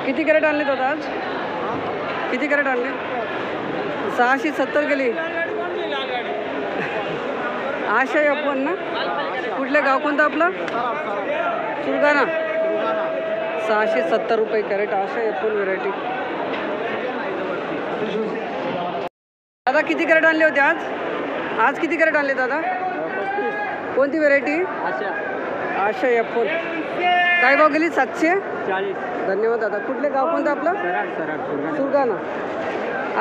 किती कॅरेट आणले दादा आज? किती कॅरेट आणले? 670 गेली. आशा आपण ना, कुठले गाव कोणतं आपलं? सुरगाणा. 670 रुपये कॅरेट आशा आपण व्हेरायटी. दादा किती कॅरेट आणले होते आज? आज किती कॅरेट आणले दादा? कोणती व्हेरायटी? आशा एप्पल. काय भाव गेली? 740. धन्यवाद दादा. कुठले गाव कोणतं आपलं? सुरगाणा.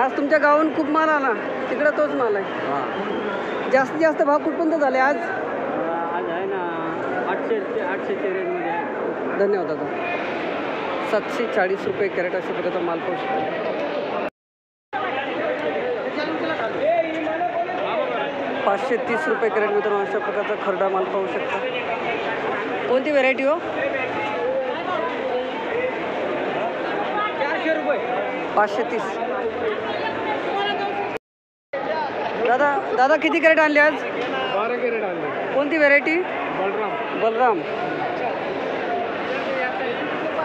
आज तुमच्या गावाहून खूप माल आला, तिकडं तोच माल आहे. जास्तीत जास्त भाव कुठपर्यंत झाले आज? आज आहे ना 800च्या रेंजमध्ये आहे. धन्यवाद दादा. 740 रुपये कॅरेट अशा प्रकारचा माल पाहू शकतो. 530 रुपये कॅरेट मित्रांनो अशा प्रकारचा खरडा माल पाहू शकता. कोणती व्हेरायटी हो? 530. दादा किती कॅरेट आणले आज? 12 कॅरेट आणले. कोणती व्हेरायटी? बलराम.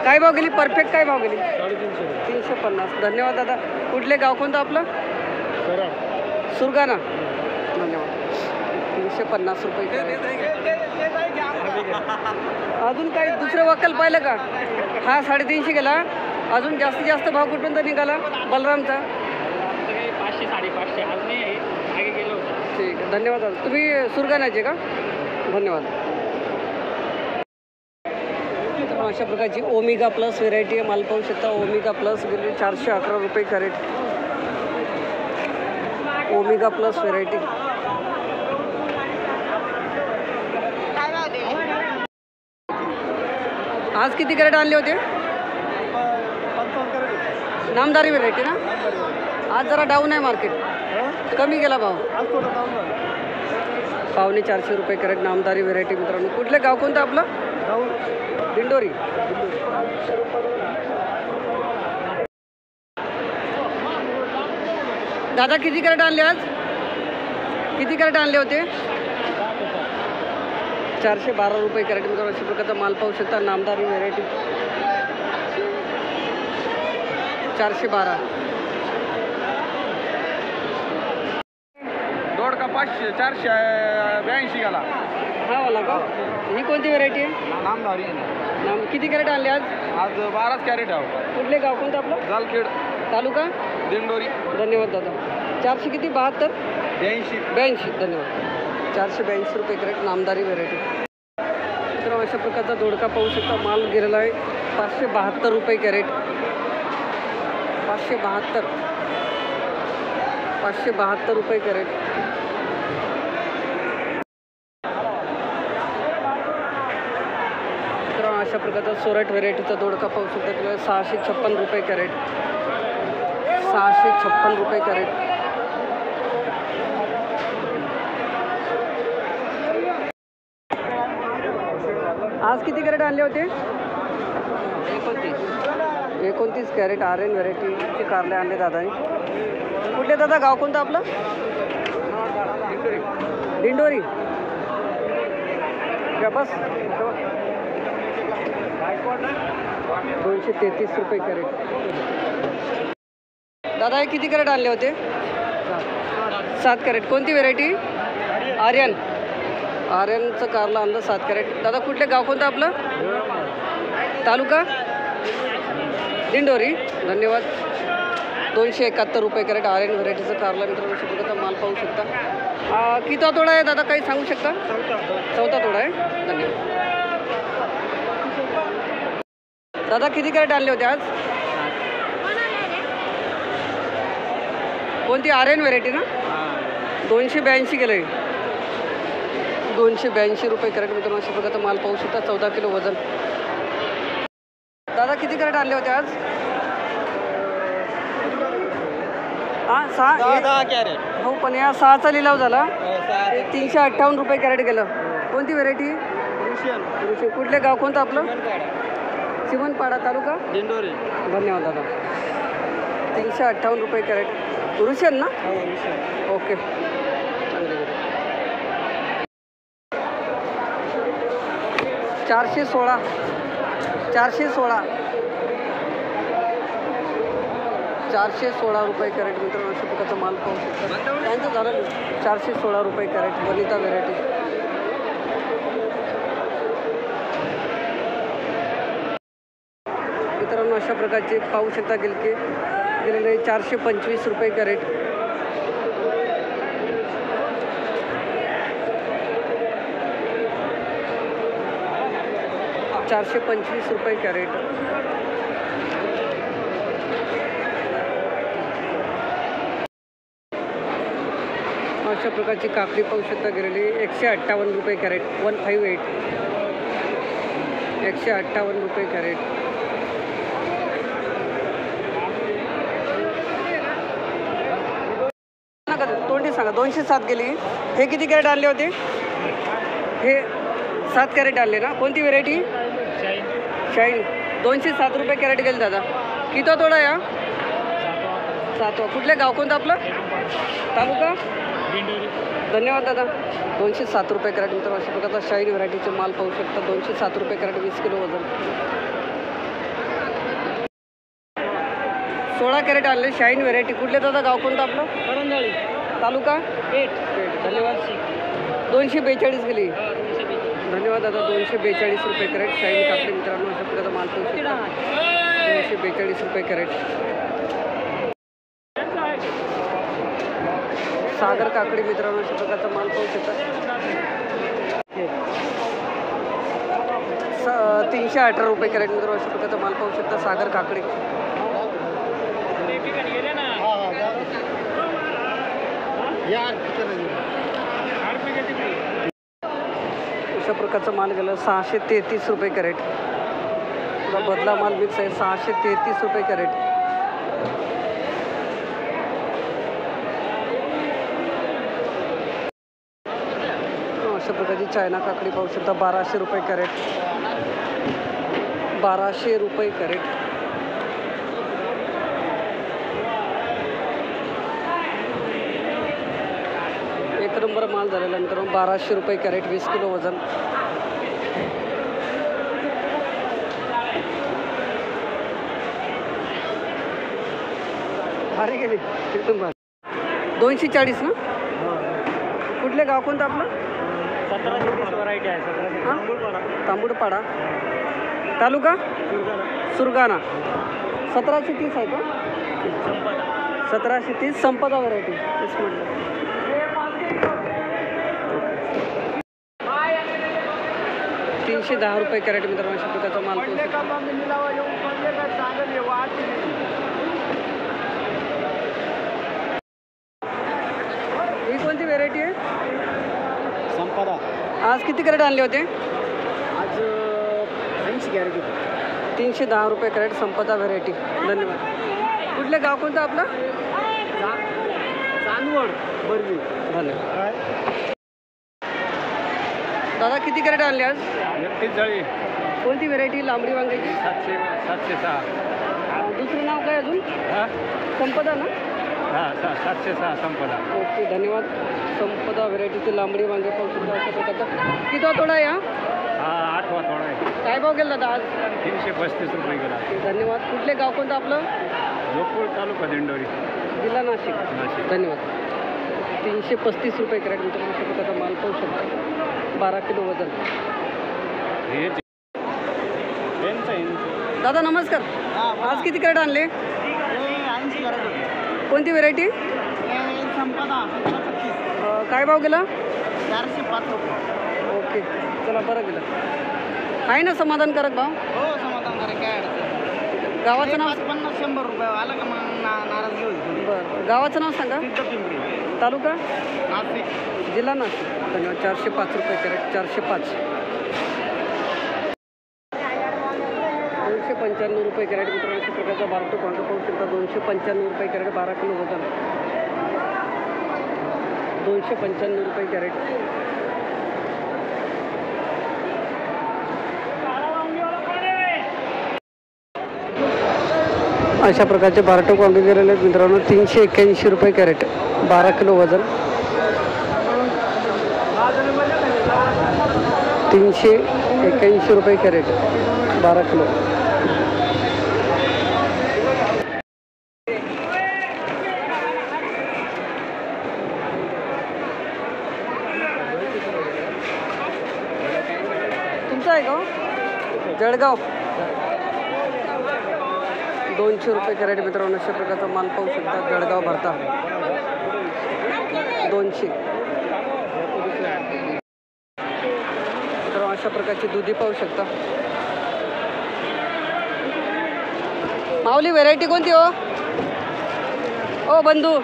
काय भाव गेली? परफेक्ट काय भाव गेली? 350. धन्यवाद दादा. कुठले गाव कोणतं आपलं? सुरगाणा. धन्यवाद. 350 रुपये कॅरेट. अजून काही दुसरं वक्कल पाहिलं का? हा 350 गेला. अजून जास्तीत जास्त भाव कुठपर्यंत निघाला बलरामचा? 500 550. आज नाही, मागे गेलो होतो. ठीक आहे. धन्यवाद दादा. तुम्ही सुरगाण्याचे का? धन्यवाद. अशा प्रकारची ओमेगा प्लस व्हेरायटी आहे, माल पाहू शकता. ओमेगा प्लस गेली 411 रुपये कॅरेट. Omega plus variety. आज किती कॅरेट आणले होते? नामदारी व्हेरायटी ना. आज जरा डाऊन आहे मार्केट, कमी गेला भाव. 450 रुपये कॅरेट नामदारी व्हेरायटी मित्रांनो. कुठले गाव कोणतं आपलं? दिंडोरी. दादा किती कॅरेट आणले आज? किती कॅरेट आणले होते? 412 रुपये कॅरेट मित्रांनो अशा प्रकारचा माल पाहू शकता. नामदारी व्हेरायटी 412. दोड का 500 482 गेला. हा वाला का? ही कोणती व्हेरायटी आहे? नामदारी. किती कॅरेट आणले आज? आज 12 कॅरेट आहे. कुठले गाव कोणतं आपलं? जालखेड तालुका दिंडोरी. धन्यवाद दादा. 400 किती? 72 82. धन्यवाद. 482 रुपये कॅरेट नामदारी व्हेरायटी. तर अशा प्रकारचा दोडका पाहू शकता. माल गेलेला आहे 572 रुपये कॅरेट. 572 रुपये कॅरेट. तर अशा प्रकारचा सोरट व्हेरायटीचा दोडका पाहू शकता. किलो 656 रुपये कॅरेट. 656 रुपये कॅरेट. आज किती कॅरेट आणले होते? 29 कॅरेट आर्यन व्हेरायटीचे कारले आणले दादाने. कुठले दादा गाव कोणतं आपलं? दिंडोरी. बस 233 रुपये कॅरेट. दादा हे किती कॅरेट आणले होते? 7 कॅरेट. कोणती व्हेरायटी? आर्यन. आर्यनचं कारला आणलं 7 कॅरेट. दादा कुठले गाव कोणतं आपलं? तालुका दिंडोरी. धन्यवाद. 271 रुपये कॅरेट आर्यन व्हेरायटीचं कारला मित्रांनो अशा प्रकारचा माल पाहू शकता. किती तोडा आहे दादा काही सांगू शकता? चौथा तोडा आहे. धन्यवाद. दादा किती कॅरेट आणले होते आज? कोणती? आर्यन व्हेरायटी ना. 282 गेलं आहे. 282 रुपये कॅरेट मित्रांनो अशा प्रकारचा माल पाहू शकता. 14 किलो वजन. दादा किती कॅरेट आणले होते आज? 10 कॅरेट. हो पण या 6चा लिलाव झाला. 358 रुपये कॅरेट गेलं. कोणती व्हेरायटी? रुशियन. कुठले गाव कोणतं आपलं? चिमनपाडा तालुका दिंडोरी. धन्यवाद दादा. 358 रुपये कॅरेट. रुशियन ना. ओके. 416. 416 रुपये कॅरेट मित्रांनो अशा प्रकारचा माल पाहू शकता. त्यांचं झालं 416 रुपये कॅरेट वनिता व्हेरायटी. मित्रांनो अशा प्रकारचे पाहू शकता गिलके गेलेले 425 रुपये कॅरेट. ₹425 कॅरेट. अशा प्रकारची काकडी पाहू शकता गेलेली 158 रुपये कॅरेट. 158 158 रुपये कॅरेट. तोंडी सांगा. 207 गेली. हे किती कॅरेट आणले होते? हे 7 कॅरेट आणले ना. कोणती व्हेरायटी? शाईन. 207 रुपये कॅरेट गेले दादा. किती तोडा या? 7वा. कुठले गाव कोणतं आपलं? तालुका? धन्यवाद दादा. 207 रुपये कॅरेट मित्रांनो अशा प्रकारचा शाईन व्हरायटीचे माल पाहू शकता. 207 रुपये कॅरेट 20 किलो वजन. 16 कॅरेट आणले शाईन व्हरायटी. कुठले दादा गाव कोणतं आपलं? करंजाळी. तालुका? पेठ. धन्यवाद. 242 गेली. धन्यवाद दादा. 242 रुपये कॅरेट शाईन काकडी मित्रांनो अशा प्रकारचा माल पाहू शकता. 242 रुपये कॅरेट. सागर काकडी मित्रांनो अशा प्रकारचा माल पाहू शकता. 318 रुपये कॅरेट मित्रांनो अशा प्रकारचा माल पाहू शकता. सागर काकडी. अशा प्रकारचा माल गेला 633 रुपये कॅरेट. बदला माल मिक्स आहे. 633 रुपये कॅरेट. अशा प्रकारची चायना काकडी पाहू शकता. 1200 रुपये कॅरेट. 1200 रुपये कॅरेट. एक नंबर माल झालेला मित्रांनो. 1200 रुपये कॅरेट 20 किलो वजन. भारी गेली एकदम भारी. 240 ना. कुठले गाव कोणतं आपलं? 1730 व्हरायटी आहे. 1730 तांबूडपाडा. तालुका? सुरगाणा. 1730 आहे का? 1730 संपदा व्हरायटी. तेच म्हटलं. 310 रुपये कॅरेट मित्रांनो अशा प्रकारचा माल पाहू शकता. ही कोणती व्हेरायटी आहे? संपदा. आज किती कॅरेट आणले होते? आज 80 कॅरेट. 310 रुपये कॅरेट संपदा व्हेरायटी. धन्यवाद. कुठले गाव कोणतं आपलं? चांदवड. बरवी. धन्यवाद. दादा किती कॅरेट आणले आज? 31 जाळी. कोणती व्हेरायटी? लांबडी वांग्याची. 706. दुसरं नाव काय अजून? संपदा ना. 706 संपदा. ओके धन्यवाद. संपदा व्हेरायटीची लांबडी वांगे पाहू शकता अशा प्रकारचा. किती तोडा या? 8वा तोडा आहे. काय भाव गेला दादा आज? 335 रुपये गेला. धन्यवाद. कुठले गाव कोणतं आपलं? जोपूर तालुका दिंडोरी. जिल्हा नाशिक. नाशिक. धन्यवाद. 335 रुपये कॅरेट मित्रांनो अशा प्रकारचा माल पाहू शकता. 12 किलो वजन. दादा नमस्कार. आज किती कॅरेट आणले? 80 कॅरेट. कोणती व्हेरायटी? संपदा. काय भाव गेला? 405 रुपये. ओके चला बरं गेलं. आहे ना समाधानकारक भाव? हो समाधानकारक. काय अडचण? गावाचं नाव? 50-100 रुपये आलं का मग नाराजगी होती. बरं गावाचं नाव सांगा. पिंपरी. तालुका? नाशिक. जिल्हा नाशिक. धन्यवाद. 405 रुपये कॅरेट. 405. 295 रुपये कॅरेट मित्रांनो अशा प्रकारचा बारटो कांदा पाहू शकता. 295 रुपये कॅरेट 12 किलो वजन. 295 रुपये कॅरेट. अशा प्रकारचे बारटो कांदे गेलेले आहेत मित्रांनो. 381 रुपये कॅरेट 12 किलो वजन. 381 रुपये कॅरेट 12 किलो. जळगाव 200 रुपये कॅरेट मित्रांनो. अशा प्रकारचा माल पाहू शकता. जळगाव भरता 200. मित्रांनो अशा प्रकारची दुधी पाहू शकता. माऊली व्हेरायटी कोणती हो? ओ बंधू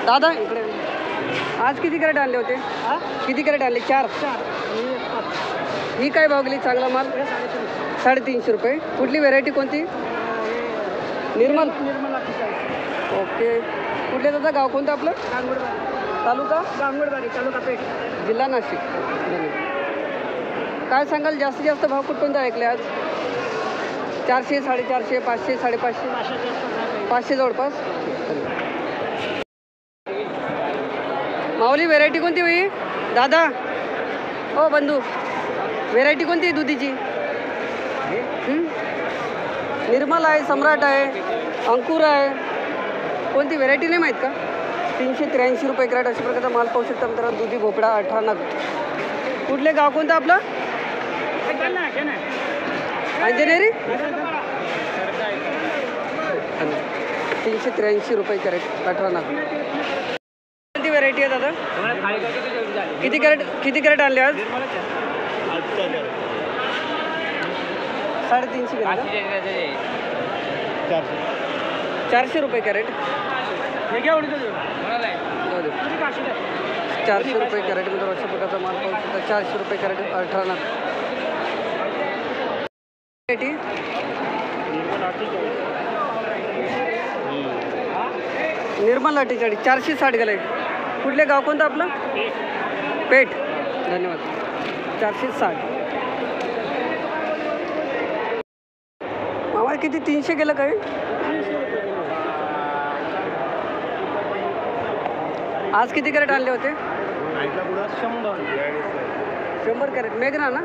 दादा इकडे. आज किती कॅरेट आणले होते? किती कॅरेट आणले? 4. ही काय भाव गेली? चांगला माल 350 रुपये. कुठली व्हेरायटी कोणती? निर्मल. ओके. कुठले दादा गाव कोणतं आपलं? तालुका गांगुडबारी, तालुका पेठ, जिल्हा नाशिक. काय सांगाल जास्तीत जास्त भाव कुठपर्यंत ऐकले आज? 400, 450, 500, 550, 500 जवळपास. माऊली व्हेरायटी कोणती होई दादा? हो बंधू व्हेरायटी कोणती आहे दुधीची? निर्मल आहे, सम्राट आहे, अंकुर आहे. कोणती व्हेरायटी नाही माहीत का? 383 रुपये कॅरेट अशा प्रकारचा माल पाहू शकता मित्रांनो. दुधी भोपळा 18 नग. कुठले गाव कोणतं आपलं? अंजनेरी. 383 रुपये कॅरेट 18 नग. कोणती व्हेरायटी आहे दादा? किती कॅरेट आणले आज? 350 कॅरेट. 400 रुपये कॅरेट. 400 रुपये कॅरेट मित्रांनो. अशा प्रकारचा माल पाहू शकता. 400 रुपये कॅरेट 18 नग. निर्मल 48 460 गेलं. कुठले गाव कोणतं आपलं? पेठ. धन्यवाद. 460. मामा किती 300 गेलं काय? आज किती कॅरेट आणले होते? 100 कॅरेट. मेघना ना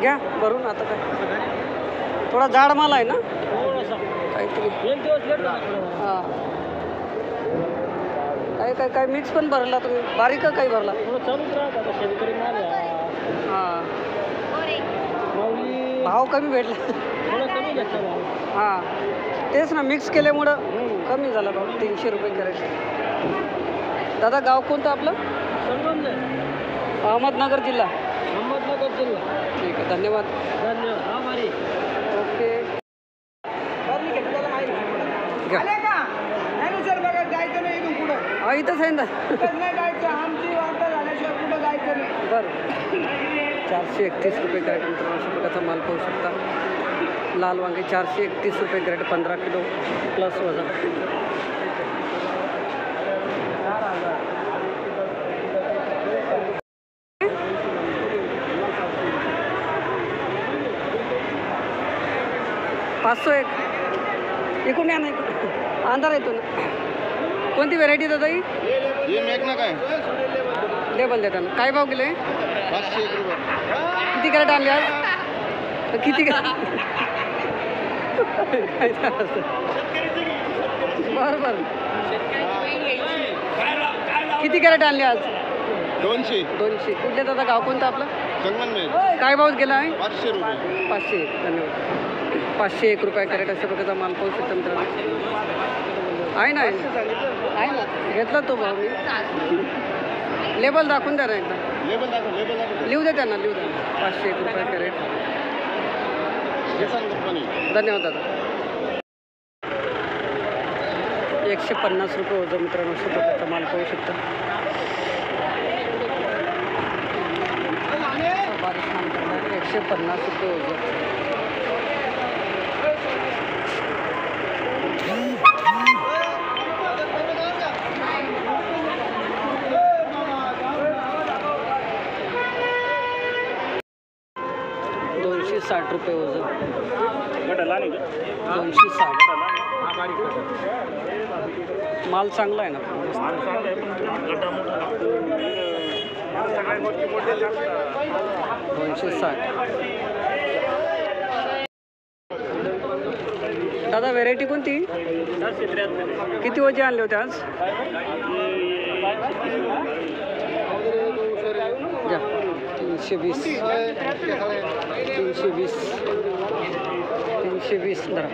घ्या भरून. आता काय थोडा जाड माल आहे ना काहीतरी. हां काय मिक्स पण भरला तुम्ही? बारीक काही भरला? हां भाव कमी भेटला. हां तेच ना मिक्स केल्यामुळं कमी झाला भाव. 300 रुपये कॅरेट. दादा गाव कोणतं आपलं? अहमदनगर जिल्हा. ठीक आहे धन्यवाद. ओके हा इथंच आहे ना. बरं 431 रुपये कॅरेट मित्रांनो. अशा प्रकारचा माल पाहू शकता. लाल वांगे 431 रुपये कॅरेट 15 किलो प्लस वजन. $501. इकडून या ना इकडून अंधार येतो ना. कोणती व्हेरायटी दादा ही? काय लेबल देताना काय भाव गेले? 501 रुपये. किती कॅरेट आणले आज? किती बरं बरं. किती कॅरेट आणले आज? 200. कुठले दादा गाव कोणतं आपलं? संगमनेर. काय भाव गेला आहे? 500 रुपये. 501. धन्यवाद. 501 रुपये कॅरेट अशा प्रकारचा माल पाहू शकता मित्रांनो. आहे ना घेतला तो भाव मी. लेबल दाखवून द्या ना एकदा. लिहू द्या त्यांना लिहू द्या. 501 रुपये कॅरेट. धन्यवाद दादा. 150 रुपये होतं मित्रांनो. अशा प्रकारचा माल पाहू शकता. बारीक माल करणार 150 रुपये होतं. $260 रुपये वजन. 260. माल चांगला आहे ना? 260. दादा व्हेरायटी कोणती? किती वजे आणले होते आज? 320 320 320 धरा.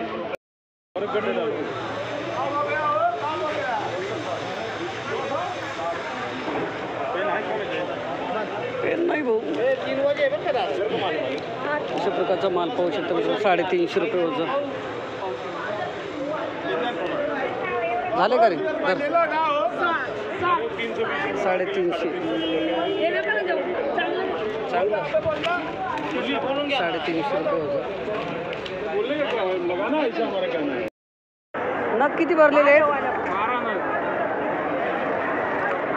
पेन नाही भाऊ. अशा प्रकारचा माल पाहू शकता मित्रांनो. 350 रुपये वजन झाले का रे? 350 350 रुपये वजन. नग किती भरलेले आहेत?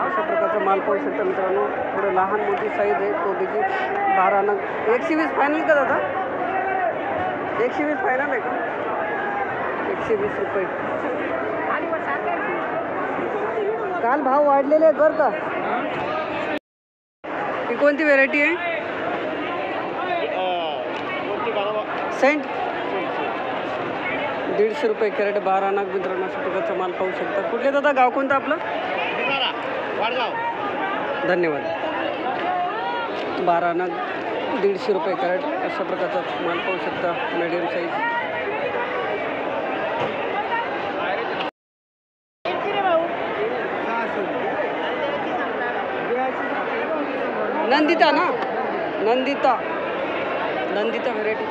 अशा प्रकारचा माल पाहू शकता मित्रांनो. थोडं लहान मोठी साईज आहे कोबीची. 12 नग. 120 फायनल का दादा? 120 फायनल आहे का? 120 रुपये. काल भाव वाढलेले आहेत बरं का. ही कोणती व्हेरायटी आहे? सेंट. 150 रुपये कॅरेट. 12 नग मित्रांनो. अशा प्रकारचा माल पाहू शकता. कुठले दादा? गाव कोणतं आपलं? धन्यवाद. 12 नग 150 रुपये कॅरेट. अशा प्रकारचा माल पाहू शकता. Medium size. नंदिता ना? नंदिता व्हेरायटी.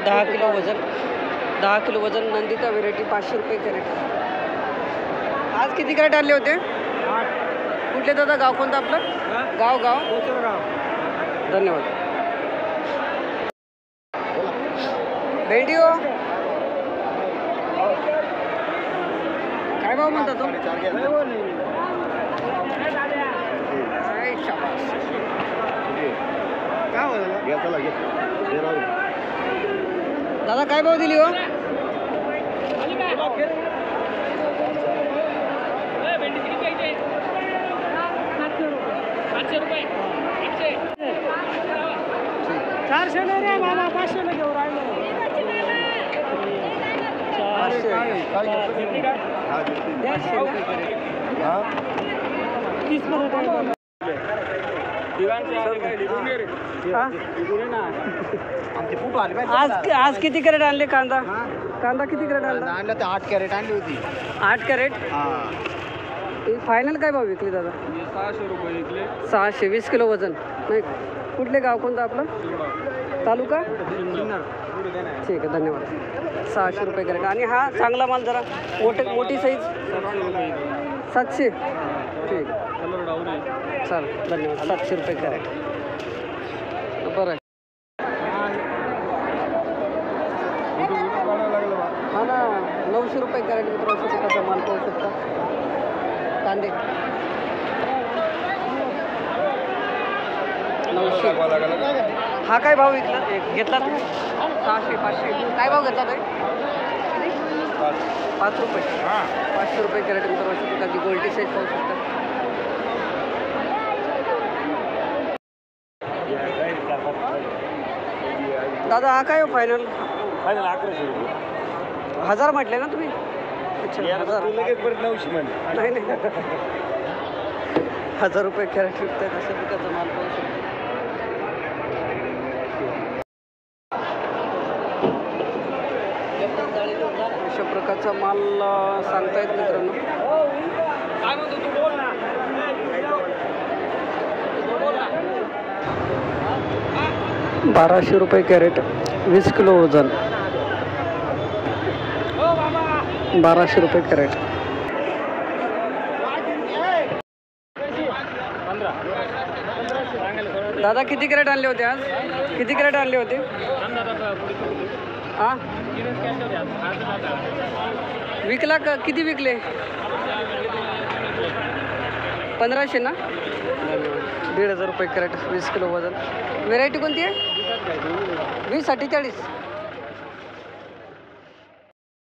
10 किलो वजन. 10 किलो वजन नंदिता व्हेरायटी. 500 रुपये कॅरेट. आज किती कॅरेट आणले होते? कुठले दादा? गाव कोणतं आपलं? गाव धन्यवाद. भेंडी हो काय भाव म्हणता तो? दादा काय भाव दिली हो? चारशे नाही रे मला 500 ने घेऊन राहिलो. आज किती कॅरेट आणले? कांदा किती कॅरेट आणला? 8 कॅरेट आणली होती. 8 कॅरेट. फायनल काय भाव विकली दादा? 600 रुपये विकले. 620 किलो वजन. नाही. कुठले गाव कोणतं आपलं? तालुका? ठीक आहे धन्यवाद. 600 रुपये कॅरेट. आणि हा चांगला माल जरा मोठी साईज 700. ठीक कलर डाऊन आहे. चालेल धन्यवाद. 700 रुपये कॅरेट. बरं आहे. हा ना 900 रुपये कॅरेट मित्रांनो. प्रकारचा माल पाहू शकता. कांदे 900. हा काय भाव विकला घेतला तुम्ही? 600 500. काय भाव घेतला तुम्ही? 5 रुपये. 500 रुपये कॅरेट मित्रांनो. अशा प्रकारची गोल्टी साईज पाहू शकता. दादा हा काय हो फायनल? 1000 म्हटले ना तुम्ही? अच्छा 1000. नाही 1000 रुपये कॅरेट विकतायत. अशा प्रकारचा माल पाहू शकतो. अशा प्रकारचा माल सांगतायत मित्रांनो. काय म्हणतो तू? बोल ना. 1200 रुपये कॅरेट. 20 किलो वजन. 1200 रुपये कॅरेट. दादा किती कॅरेट आणले होते आज? किती कॅरेट आणले होते? हां विकला का? किती विकले? 1500 ना? 1500 रुपये कॅरेट. 20 किलो वजन. व्हेरायटी कोणती आहे? 2048.